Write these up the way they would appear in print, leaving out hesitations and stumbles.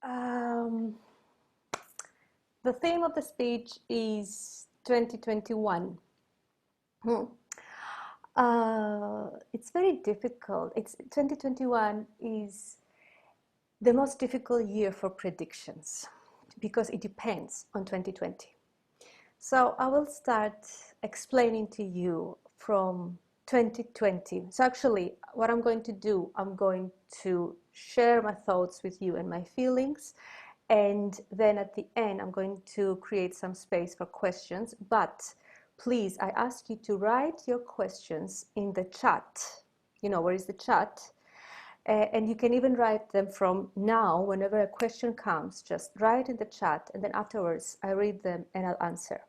Um, the theme of the speech is 2021. Hmm. It's very difficult. 2021 is the most difficult year for predictions because it depends on 2020. So I will start explaining to you from 2020. So actually, what I'm going to do, I'm going to share my thoughts with you and my feelings. And then at the end, I'm going to create some space for questions. But please, I ask you to write your questions in the chat. You know, where is the chat? And you can even write them from now. Whenever a question comes, just write in the chat. And then afterwards, I read them and I'll answer.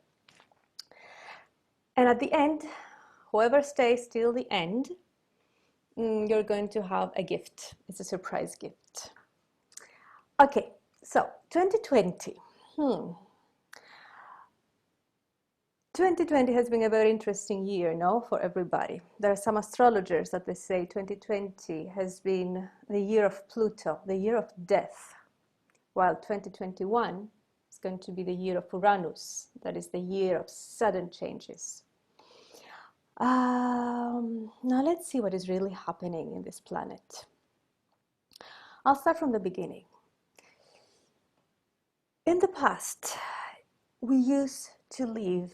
And at the end, whoever stays till the end, you're going to have a gift. It's a surprise gift. Okay, so 2020. 2020 has been a very interesting year, no, for everybody. There are some astrologers that they say 2020 has been the year of Pluto, the year of death, while 2021 is going to be the year of Uranus, that is the year of sudden changes. Now let's see what is really happening in this planet. I'll start from the beginning. In the past, we used to live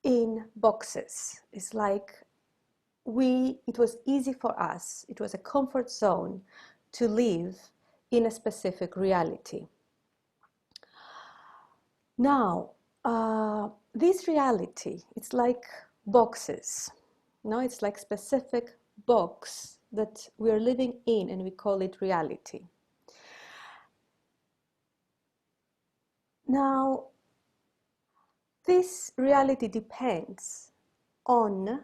in boxes. It's like it was easy for us, it was a comfort zone to live in a specific reality. Now, this reality, it's like boxes. No, it's like specific box that we are living in and we call it reality. Now, this reality depends on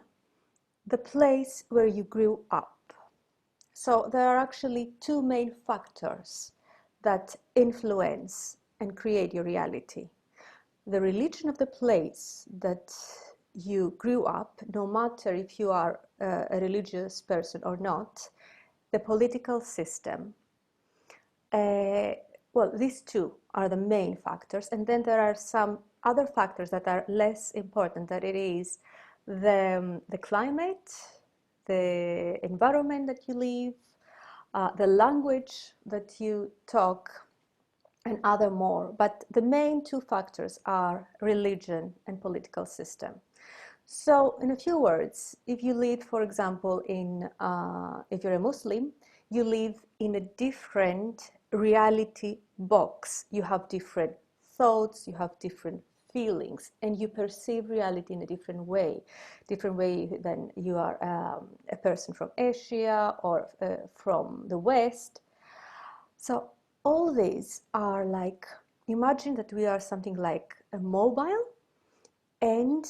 the place where you grew up. So there are actually two main factors that influence and create your reality. The religion of the place that you grew up, no matter if you are a religious person or not, the political system. Well, these two are the main factors, and then there are some other factors that are less important, that it is the climate, the environment that you live, the language that you talk, and other more. But the main two factors are religion and political system. So in a few words, if you live, for example, if you're a Muslim, you live in a different reality box. You have different thoughts, you have different feelings, and you perceive reality in a different way than you are a person from Asia or from the West. So all these are like, imagine that we are something like a mobile, and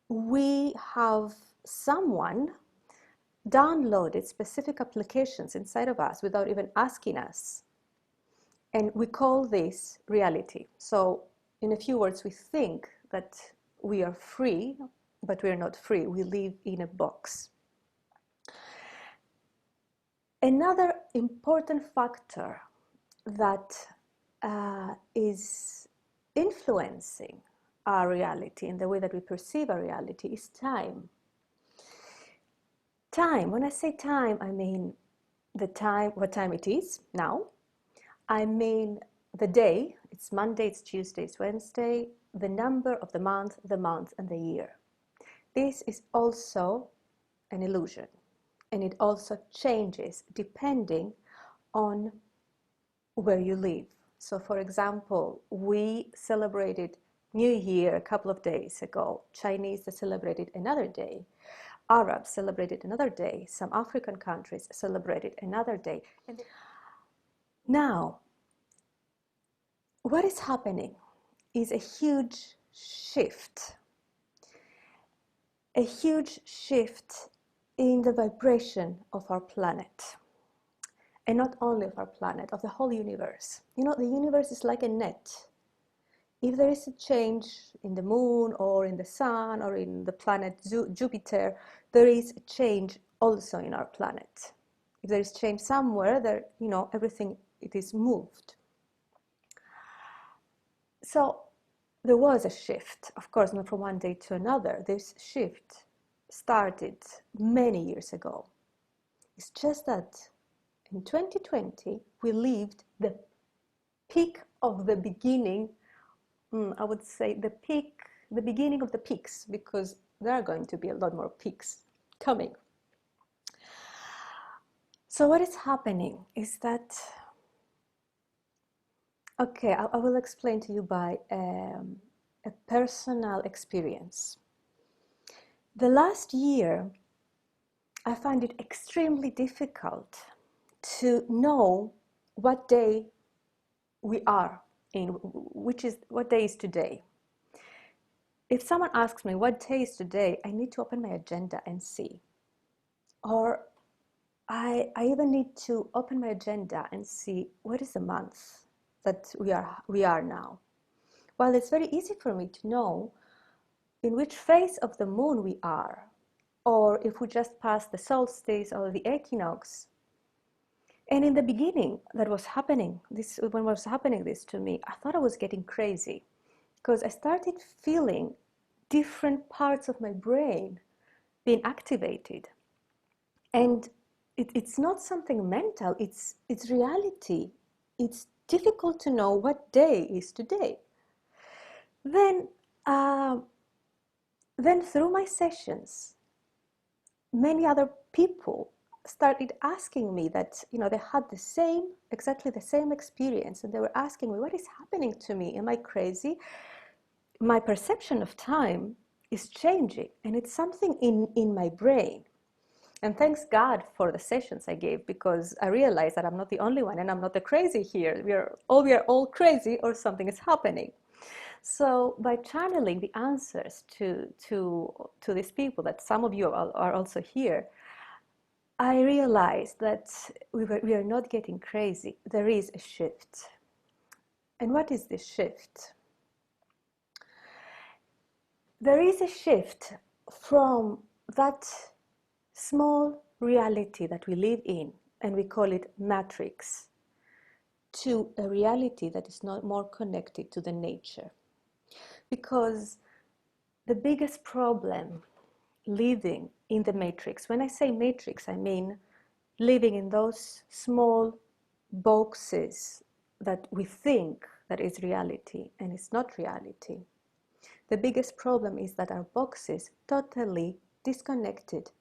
we have someone downloaded specific applications inside of us without even asking us. And we call this reality. So in a few words, we think that we are free, but we are not free. We live in a box. Another important factor that is influencing our reality and the way that we perceive our reality is time. Time, when I say time, I mean what time it is now. I mean the day, it's Monday, it's Tuesday, it's Wednesday, the number of the month, and the year. This is also an illusion, and it also changes depending on where you live. So for example, we celebrated New Year a couple of days ago. Chinese celebrated another day. Arabs celebrated another day. Some African countries celebrated another day. Now, what is happening is a huge shift in the vibration of our planet. And not only of our planet, of the whole universe. You know, the universe is like a net. If there is a change in the moon or in the sun or in the planet Jupiter, there is a change also in our planet. If there is change somewhere, there, you know, everything, it is moved. So there was a shift, of course, not from one day to another. This shift started many years ago. It's just that in 2020, we lived the peak of the beginning, I would say the beginning of the peaks, because there are going to be a lot more peaks coming. So what is happening is that, okay, I will explain to you by a personal experience. The last year, I find it extremely difficult to know what day we are in, what day is today. If someone asks me what day is today, I need to open my agenda and see. Or I even need to open my agenda and see what is the month that we are now. Well, it's very easy for me to know in which phase of the moon we are, or if we just passed the solstice or the equinox. And in the beginning, when was happening this to me, I thought I was getting crazy, because I started feeling different parts of my brain being activated. And it's not something mental, it's reality. It's difficult to know what day is today. Then through my sessions, many other people started asking me that, they had exactly the same experience, and they were asking me, what is happening to me? Am I crazy? My perception of time is changing, and it's something in my brain. And thanks God for the sessions I gave, because I realized that I'm not the only one, and I'm not the crazy here. We are all crazy, or something is happening. So by channeling the answers to these people, that some of you are also here, I realized that we are not getting crazy. There is a shift. And what is this shift? There is a shift from that small reality that we live in, and we call it matrix, to a reality that is not more connected to the nature. Because the biggest problem living in the matrix, when I say matrix, I mean living in those small boxes that we think that is reality, and it's not reality. The biggest problem is that our boxes totally disconnected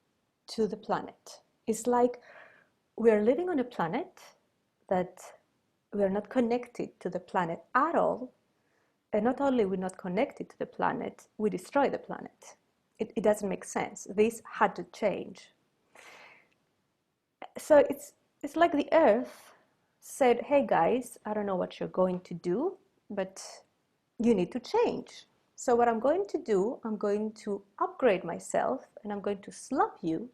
to the planet. It's like we are living on a planet that we are not connected to the planet at all. And not only we're not connected to the planet, we destroy the planet. It doesn't make sense. This had to change. So it's like the earth said, hey guys, I don't know what you're going to do, but you need to change. So what I'm going to do, I'm going to upgrade myself, and I'm going to slap you,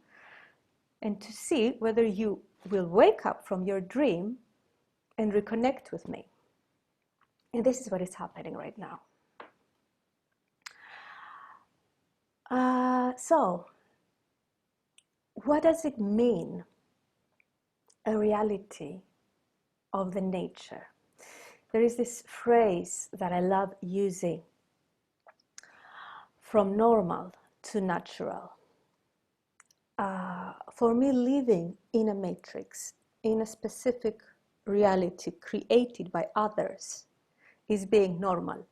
and to see whether you will wake up from your dream and reconnect with me. And this is what is happening right now. So what does it mean, a reality of the nature? There is this phrase that I love using, from normal to natural. For me, living in a matrix, in a specific reality created by others, is being normal.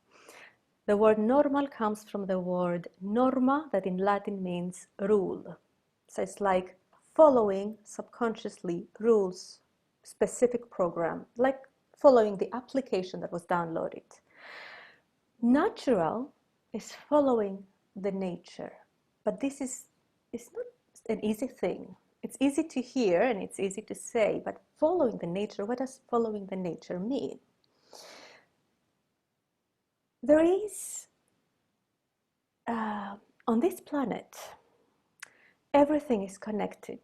The word normal comes from the word norma, that in Latin means rule. So it's like following subconsciously rules, specific program, like following the application that was downloaded. Natural is following the nature, but it's not an easy thing. It's easy to hear and it's easy to say, but following the nature, what does following the nature mean? There is, on this planet, everything is connected.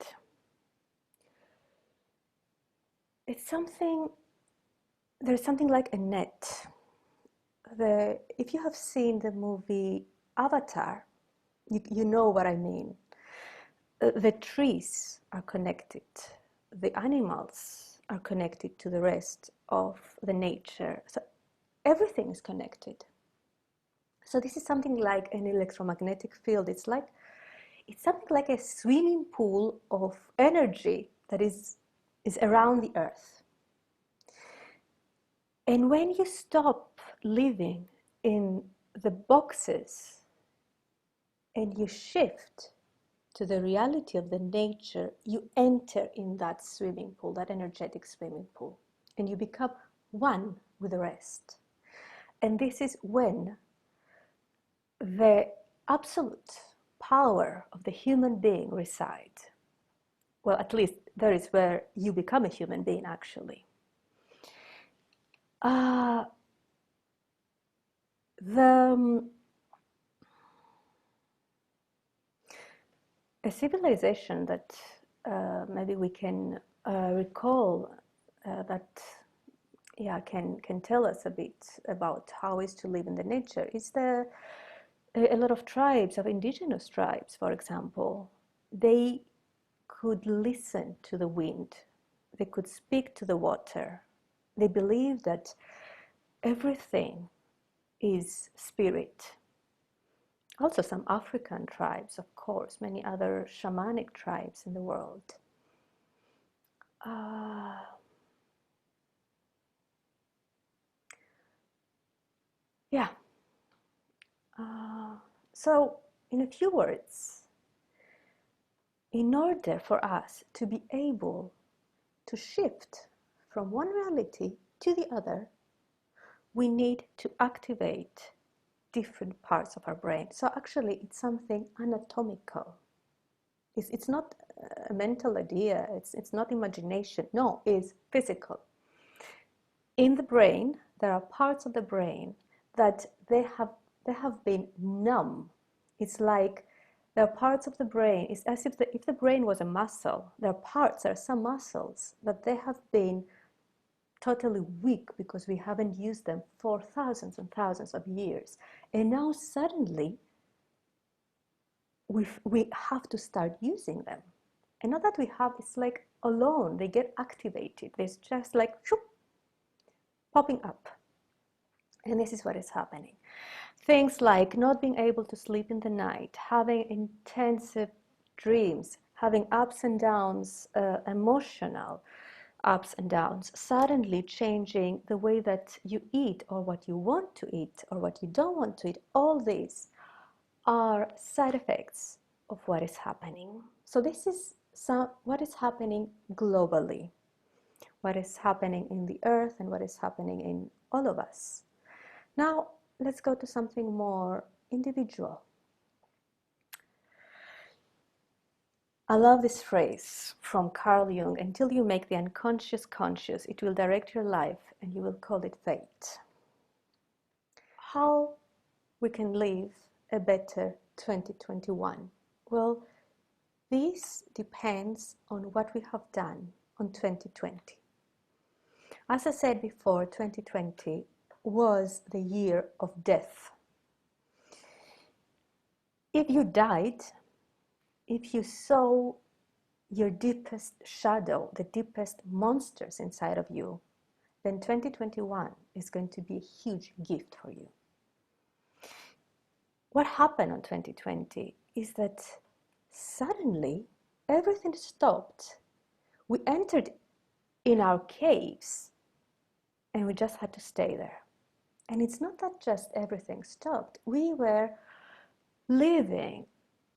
There's something like a net. If you have seen the movie Avatar, you know what I mean. The trees are connected. The animals are connected to the rest of the nature. So everything is connected. So this is something like an electromagnetic field. It's something like a swimming pool of energy that is around the earth. And when you stop living in the boxes and you shift to the reality of the nature, you enter in that swimming pool, that energetic swimming pool, and you become one with the rest. And this is when the absolute power of the human being resides. Well, at least that is where you become a human being, actually. A civilization that maybe we can recall that can tell us a bit about how is to live in the nature is a lot of tribes, of indigenous tribes, for example. They could listen to the wind, they could speak to the water. They believed that everything is spirit. Also some African tribes, of course, many other shamanic tribes in the world. Yeah. So, in a few words, in order for us to be able to shift from one reality to the other, we need to activate different parts of our brain. So actually, it's something anatomical. It's not a mental idea, it's not imagination. No, it's physical. In the brain, there are parts of the brain that they have been numb. It's like there are parts of the brain, it's as if the brain was a muscle. There are some muscles that they have been totally weak because we haven't used them for thousands and thousands of years. And now suddenly we have to start using them. And not that we have, it's like alone, they get activated. There's just like whoop, popping up. And this is what is happening. Things like not being able to sleep in the night, having intensive dreams, having ups and downs, emotional ups and downs, suddenly changing the way that you eat or what you want to eat or what you don't want to eat. All these are side effects of what is happening. So this is what is happening globally, what is happening in the earth and what is happening in all of us. Now, let's go to something more individual. I love this phrase from Carl Jung: until you make the unconscious conscious, it will direct your life and you will call it fate. How we can live a better 2021? Well, this depends on what we have done on 2020. As I said before, 2020 was the year of death. If you died, if you saw your deepest shadow, the deepest monsters inside of you, then 2021 is going to be a huge gift for you. What happened on 2020 is that suddenly everything stopped. We entered in our caves and we just had to stay there. And it's not that just everything stopped. We were living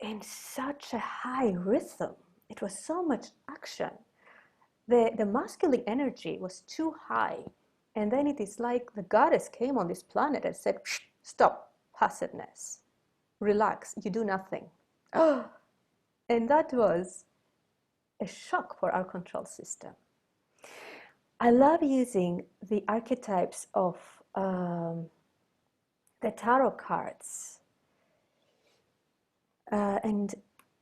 in such a high rhythm. It was so much action. The masculine energy was too high. And then it is like the goddess came on this planet and said, stop, passiveness, relax, you do nothing. And that was a shock for our control system. I love using the archetypes of the tarot cards. And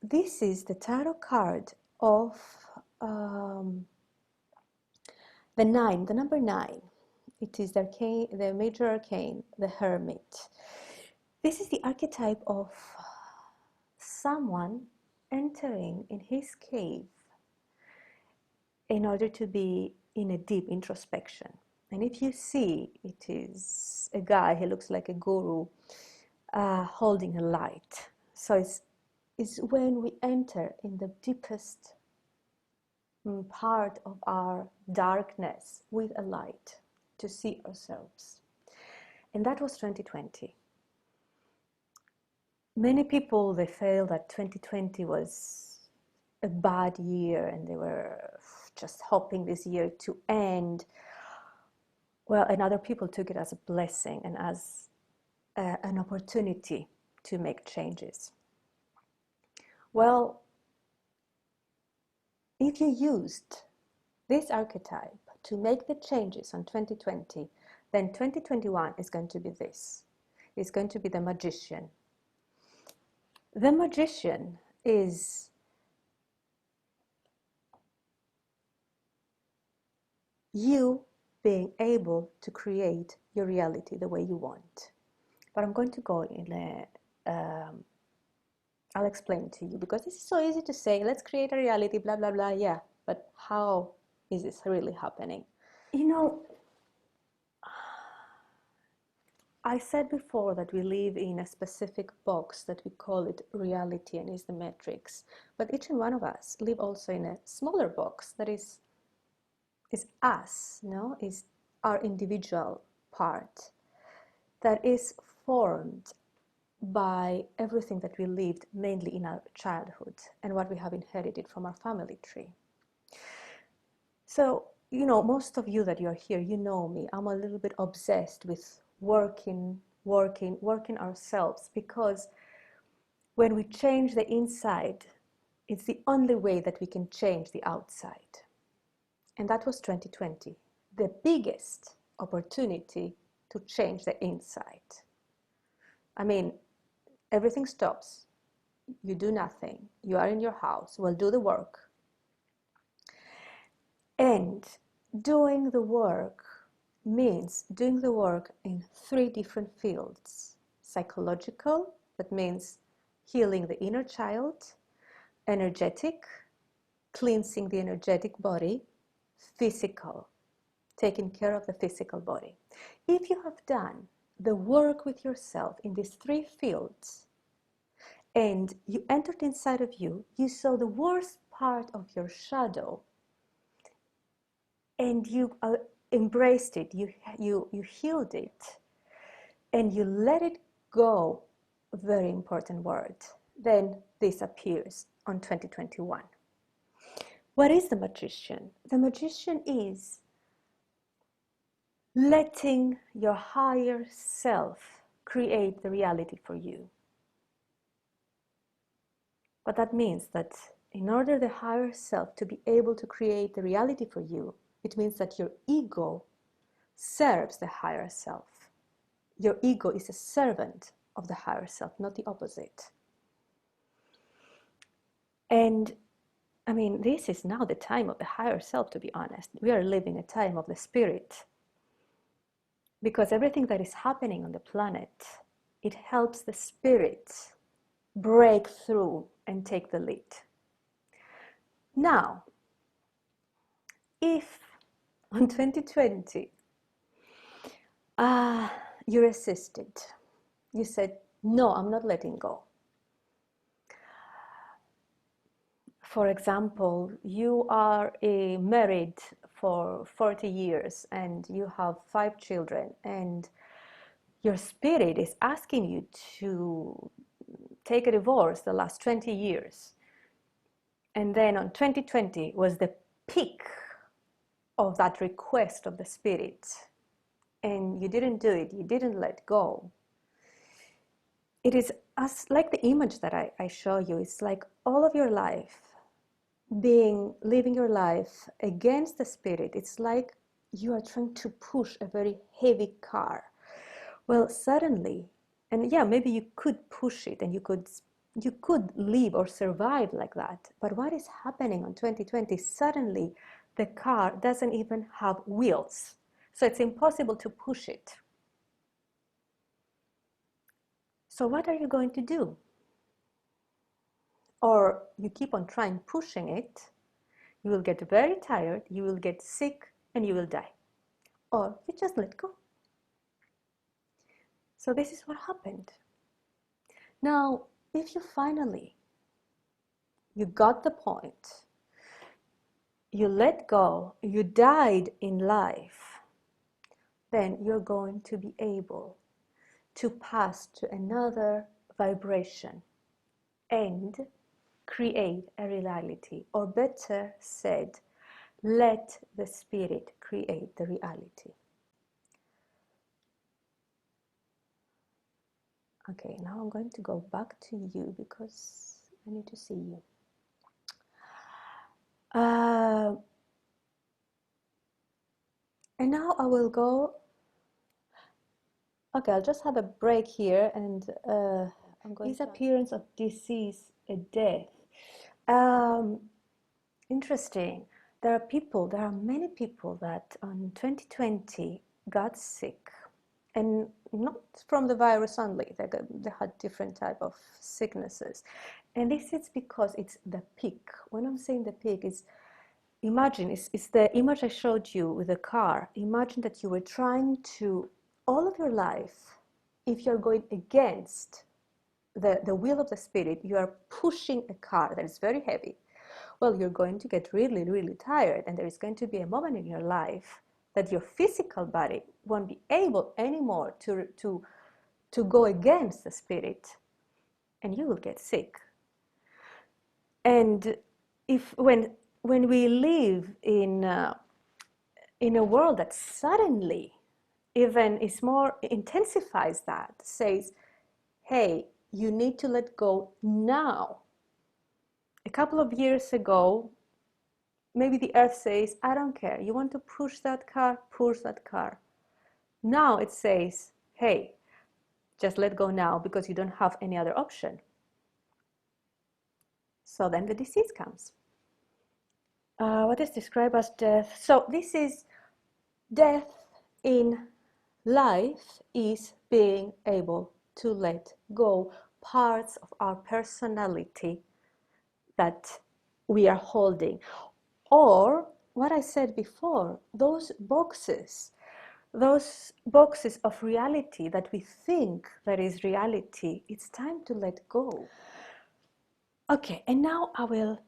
this is the tarot card of the number 9. It is the major arcane, the Hermit. This is the archetype of someone entering in his cave in order to be in a deep introspection. And if you see, it is a guy, he looks like a guru, holding a light. So it's when we enter in the deepest part of our darkness with a light to see ourselves. And that was 2020. Many people, they feel that 2020 was a bad year and they were just hoping this year to end. Well, and other people took it as a blessing and as an opportunity to make changes. Well, if you used this archetype to make the changes on 2020, then 2021 is going to be this. It's going to be the magician. The magician is you being able to create your reality the way you want. But I'm going to go in I'll explain to you, because this is so easy to say, let's create a reality, blah, blah, blah, yeah. But how is this really happening? You know, I said before that we live in a specific box that we call it reality and is the matrix. But each and one of us live also in a smaller box that is us, no? Is our individual part that is formed by everything that we lived mainly in our childhood and what we have inherited from our family tree. So, you know, most of you that you're here, you know me, I'm a little bit obsessed with working ourselves, because when we change the inside, it's the only way that we can change the outside. And that was 2020, the biggest opportunity to change the inside. I mean, everything stops. You do nothing. You are in your house. Well, do the work. And doing the work means doing the work in 3 different fields. Psychological, that means healing the inner child. Energetic, cleansing the energetic body. Physical, taking care of the physical body. If you have done the work with yourself in these 3 fields, and you entered inside of you, you saw the worst part of your shadow, and you embraced it, you healed it, and you let it go, a very important word, then this appears on 2021. What is the magician? The magician is letting your higher self create the reality for you. But that means that in order the higher self to be able to create the reality for you, it means that your ego serves the higher self. Your ego is a servant of the higher self, not the opposite. And I mean, this is now the time of the higher self, to be honest. We are living a time of the spirit. Because everything that is happening on the planet, it helps the spirit break through and take the lead. Now, if on 2020 you resisted, you said, no, I'm not letting go. For example, you are married for 40 years and you have 5 children, and your spirit is asking you to take a divorce the last 20 years. And then on 2020 was the peak of that request of the spirit. And you didn't do it, you didn't let go. It is as like the image that I show you. It's like all of your life living your life against the spirit. It's like you are trying to push a very heavy car. Well, suddenly, and yeah, maybe you could push it and you could live or survive like that. But what is happening on 2020? Suddenly, the car doesn't even have wheels. So it's impossible to push it. So what are you going to do? Or you keep on trying pushing it, you will get very tired, you will get sick, and you will die. or you just let go. So this is what happened. Now, if you finally, you got the point, you let go, you died in life, then you're going to be able to pass to another vibration and create a reality, or better said, let the spirit create the reality. Okay, now I'm going to go back to you because I need to see you. And now I will go. Okay, I'll just have a break here, and I'm going. Disappearance of disease, a death. Interesting. There are many people that on 2020 got sick, and not from the virus only. They had different type of sicknesses, and this is because it's the peak. When I'm saying the peak, is imagine it's the image I showed you with the car. Imagine that you were trying to all of your life. If you're going against the will of the spirit, you are pushing a car that is very heavy. Well, you're going to get really, really tired, and there is going to be a moment in your life that your physical body won't be able anymore to go against the spirit, and you will get sick. And if when we live in a world that suddenly even is more intensifies that, says, hey, you need to let go now. A couple of years ago, maybe the earth says, I don't care. You want to push that car? Push that car. Now it says, hey, just let go now because you don't have any other option. So then the disease comes. What is described as death? So this is death in life, is being able to let go parts of our personality that we are holding. Or what I said before, those boxes of reality that we think that is reality, it's time to let go. Okay, and now I will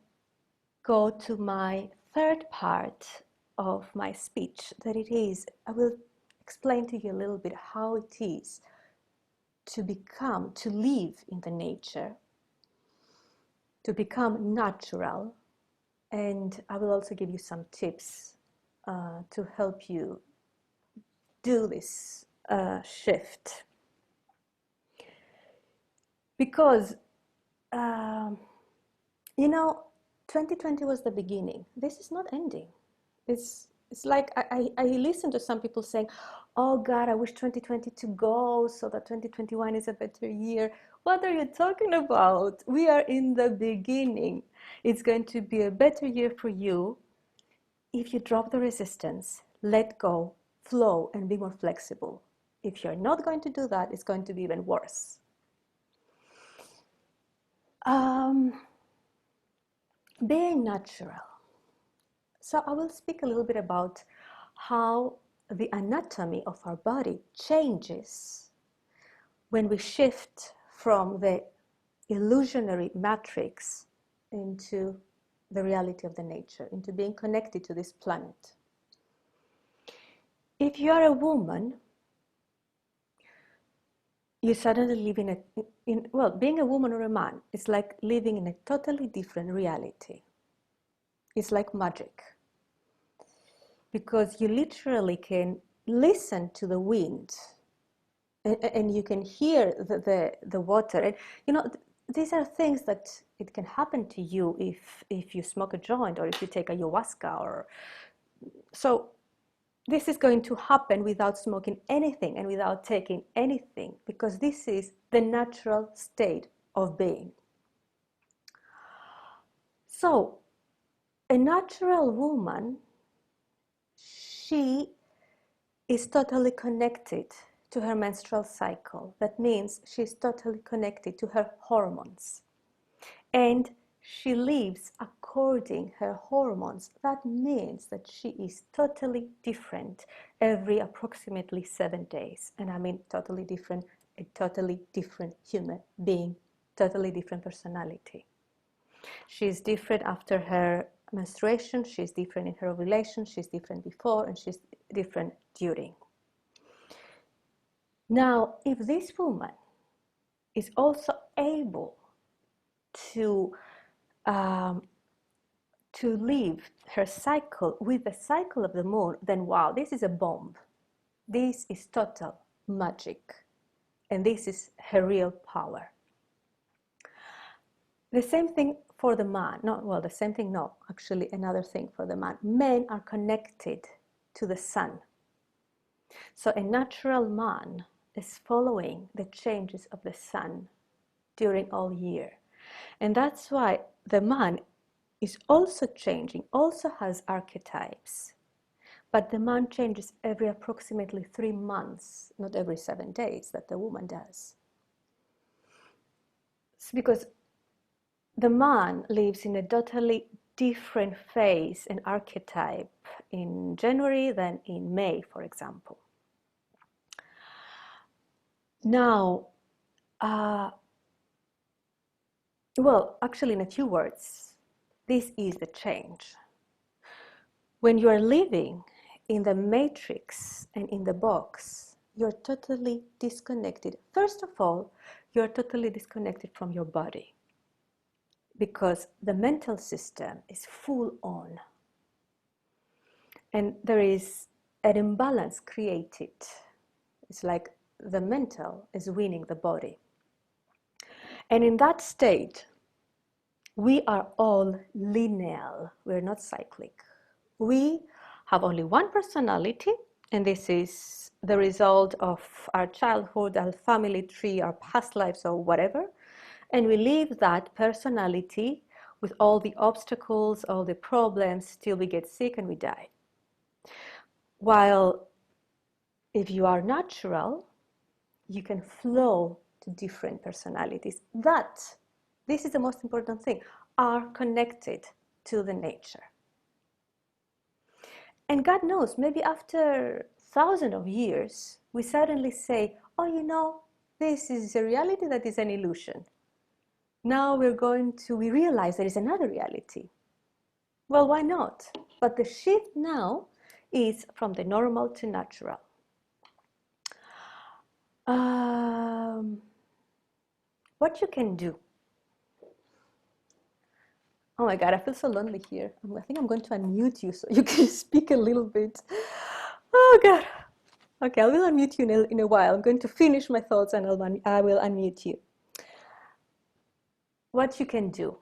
go to my third part of my speech, that it is, I will explain to you a little bit how it is to live in the nature, to become natural, and I will also give you some tips to help you do this shift. Because, you know, 2020 was the beginning. This is not ending. It's like I listen to some people saying, oh God, I wish 2020 to go so that 2021 is a better year. What are you talking about? We are in the beginning. It's going to be a better year for you if you drop the resistance, let go, flow, and be more flexible. If you're not going to do that, it's going to be even worse. Being natural. So I will speak a little bit about how the anatomy of our body changes when we shift from the illusionary matrix into the reality of the nature, into being connected to this planet. If you are a woman, you suddenly live well, being a woman or a man, it's like living in a totally different reality. It's like magic. Because you literally can listen to the wind, and you can hear the water. And you know, these are things that it can happen to you if you smoke a joint or if you take ayahuasca. Or so this is going to happen without smoking anything and without taking anything, because this is the natural state of being. So a natural woman, she is totally connected to her menstrual cycle. That means she's totally connected to her hormones. And she lives according her hormones. That means that she is totally different every approximately 7 days. And I mean totally different, a totally different human being, totally different personality. She's different after her menstruation, she's different in her ovulation, she's different before, and she's different during. Now, if this woman is also able to live her cycle with the cycle of the moon, then wow, this is a bomb. This is total magic. And this is her real power. The same thing for the man. No, well, the same thing, no, actually another thing for the man. Men are connected to the sun. So a natural man is following the changes of the sun during all year. And that's why the man is also changing, also has archetypes. But the man changes every approximately 3 months, not every 7 days that the woman does. It's because the man lives in a totally different phase and archetype in January than in May, for example. Now, well, actually, in a few words, this is the change. When you are living in the matrix and in the box, you're totally disconnected. First of all, you're totally disconnected from your body because the mental system is full on. And there is an imbalance created. It's like the mental is winning the body. And in that state, we are all lineal. We're not cyclic. We have only one personality, and this is the result of our childhood, our family tree, our past lives, or whatever. And we live that personality with all the obstacles, all the problems, till we get sick and we die. While if you are natural, you can flow to different personalities that, this is the most important thing, are connected to the nature. And God knows, maybe after thousands of years, we suddenly say, oh, you know, this is a reality that is an illusion. Now we realize there is another reality. Well, why not? But the shift now is from the normal to natural. What you can do. Oh my God, I feel so lonely here. I think I'm going to unmute you so you can speak a little bit. Oh God. Okay, I will unmute you in a while. I'm going to finish my thoughts and I will unmute you. What you can do.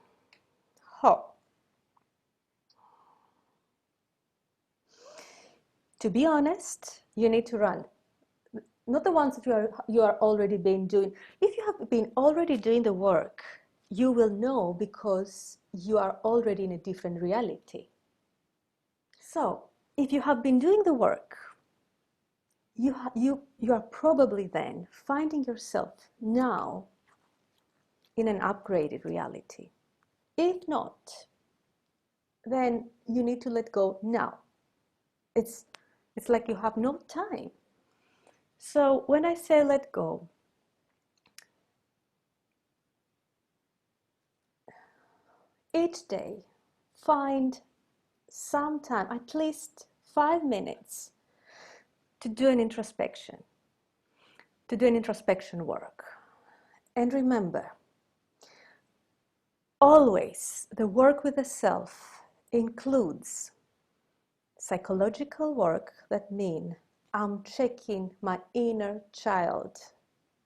To be honest, you need to run. Not the ones that you are already been doing. If you have been already doing the work, you will know because you are already in a different reality. So, if you have been doing the work, you are probably then finding yourself now in an upgraded reality. If not, then you need to let go now. It's like you have no time. So when I say let go, each day find some time, at least 5 minutes, to do an introspection work. And remember, always the work with the self includes psychological work. That means I'm checking my inner child.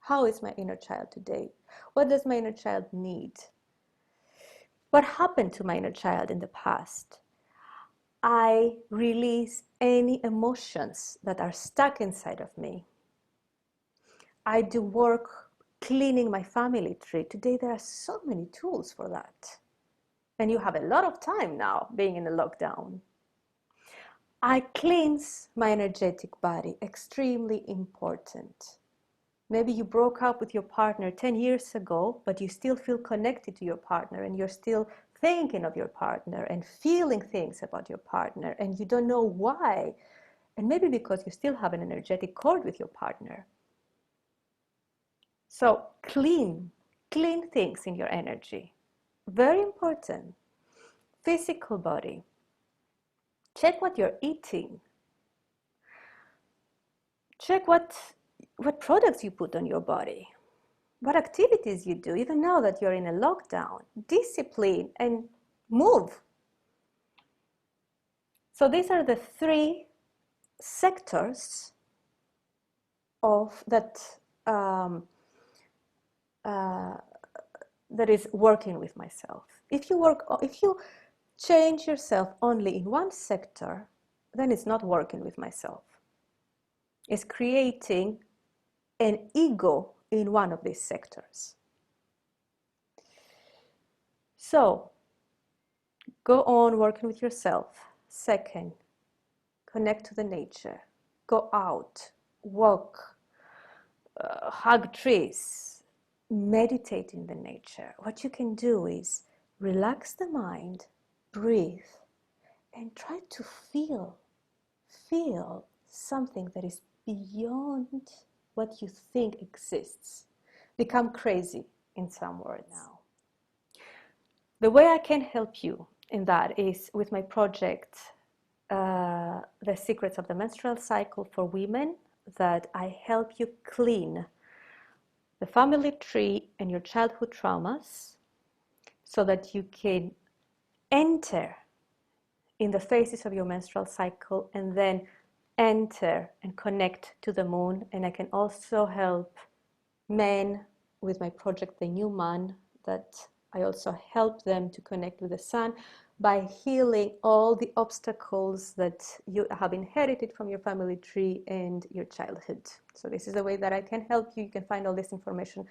How is my inner child today? What does my inner child need? What happened to my inner child in the past? I release any emotions that are stuck inside of me. I do work cleaning my family tree. Today there are so many tools for that. And you have a lot of time now being in a lockdown. I cleanse my energetic body, extremely important. Maybe you broke up with your partner 10 years ago, but you still feel connected to your partner and you're still thinking of your partner and feeling things about your partner, and you don't know why. And maybe because you still have an energetic cord with your partner. So clean things in your energy. Very important. Physical body. Check what you're eating. Check what products you put on your body, what activities you do, even now that you're in a lockdown. Discipline and move. So these are the three sectors of that that is working with myself. If you change yourself only in one sector, then it's not working with myself. It's creating an ego in one of these sectors. So go on working with yourself. Second, connect to the nature. Go out, walk, hug trees, meditate in the nature. What you can do is relax the mind, breathe, and try to feel something that is beyond what you think exists. Become crazy, in some words. Now, the way I can help you in that is with my project, The Secrets of the Menstrual Cycle for Women, that I help you clean the family tree and your childhood traumas so that you can enter in the phases of your menstrual cycle and then enter and connect to the moon. And I can also help men with my project, The New Man, that I also help them to connect with the sun by healing all the obstacles that you have inherited from your family tree and your childhood. So this is the way that I can help you. You can find all this information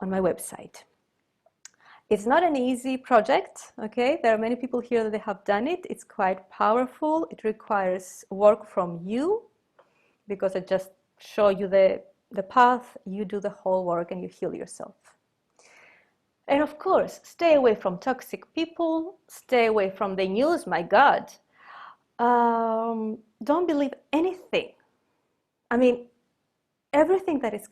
on my website. It's not an easy project, okay? There are many people here that they have done it. It's quite powerful. It requires work from you because I just show you the path, you do the whole work and you heal yourself. And of course, stay away from toxic people, stay away from the news, my God. Don't believe anything. I mean, everything that is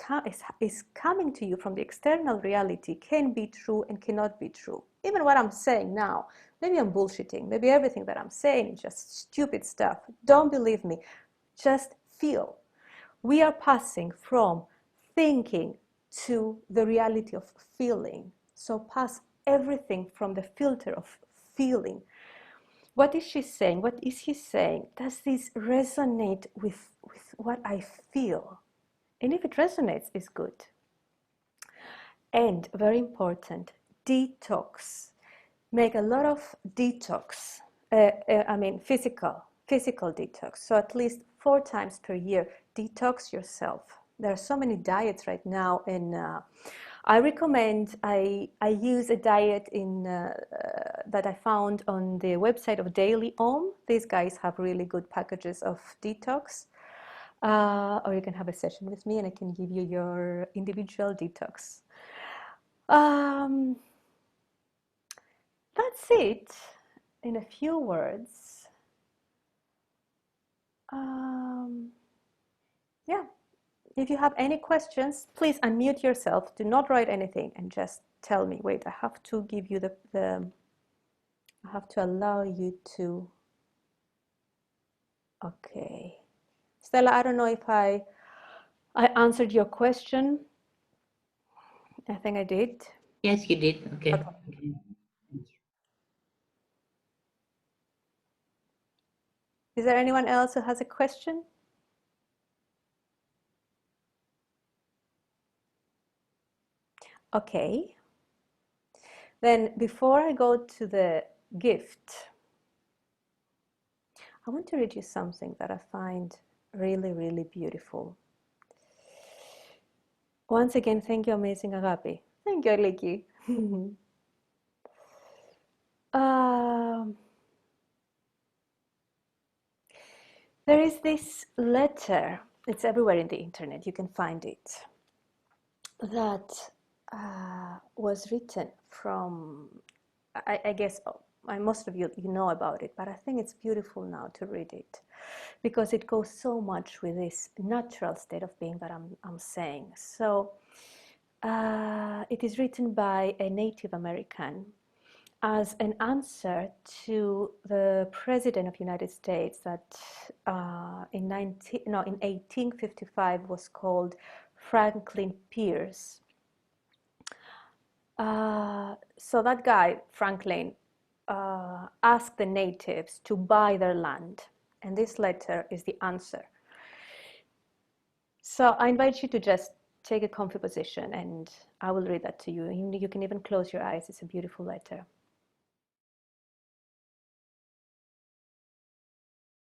coming to you from the external reality can be true and cannot be true. Even what I'm saying now, maybe I'm bullshitting, maybe everything that I'm saying is just stupid stuff. Don't believe me, just feel. We are passing from thinking to the reality of feeling. So pass everything from the filter of feeling. What is she saying? What is he saying? Does this resonate with what I feel? And if it resonates, it's good. And very important, detox. Make a lot of detox. Physical detox. So at least 4 times per year, detox yourself. There are so many diets right now, and I recommend, I use a diet that I found on the website of Daily Om. These guys have really good packages of detox. Or you can have a session with me and I can give you your individual detox. That's it in a few words. Yeah. If you have any questions, please unmute yourself. Do not write anything and just tell me. Wait, I have to give you I have to allow you to. Okay. Stella, I don't know if I answered your question. I think I did. Yes, you did. Okay. Is there anyone else who has a question? Okay. Then before I go to the gift, I want to read you something that I find really, really beautiful. Once again, thank you, amazing Agapi. Thank you, Aliki. There is this letter, it's everywhere in the internet, you can find it, that was written from I guess most of you know about it, but I think it's beautiful now to read it because it goes so much with this natural state of being that I'm saying. So it is written by a Native American as an answer to the President of the United States that in 1855 was called Franklin Pierce. So that guy, Franklin, asked the natives to buy their land, and this letter is the answer. So I invite you to just take a comfy position, and I will read that to you. You can even close your eyes. It's a beautiful letter.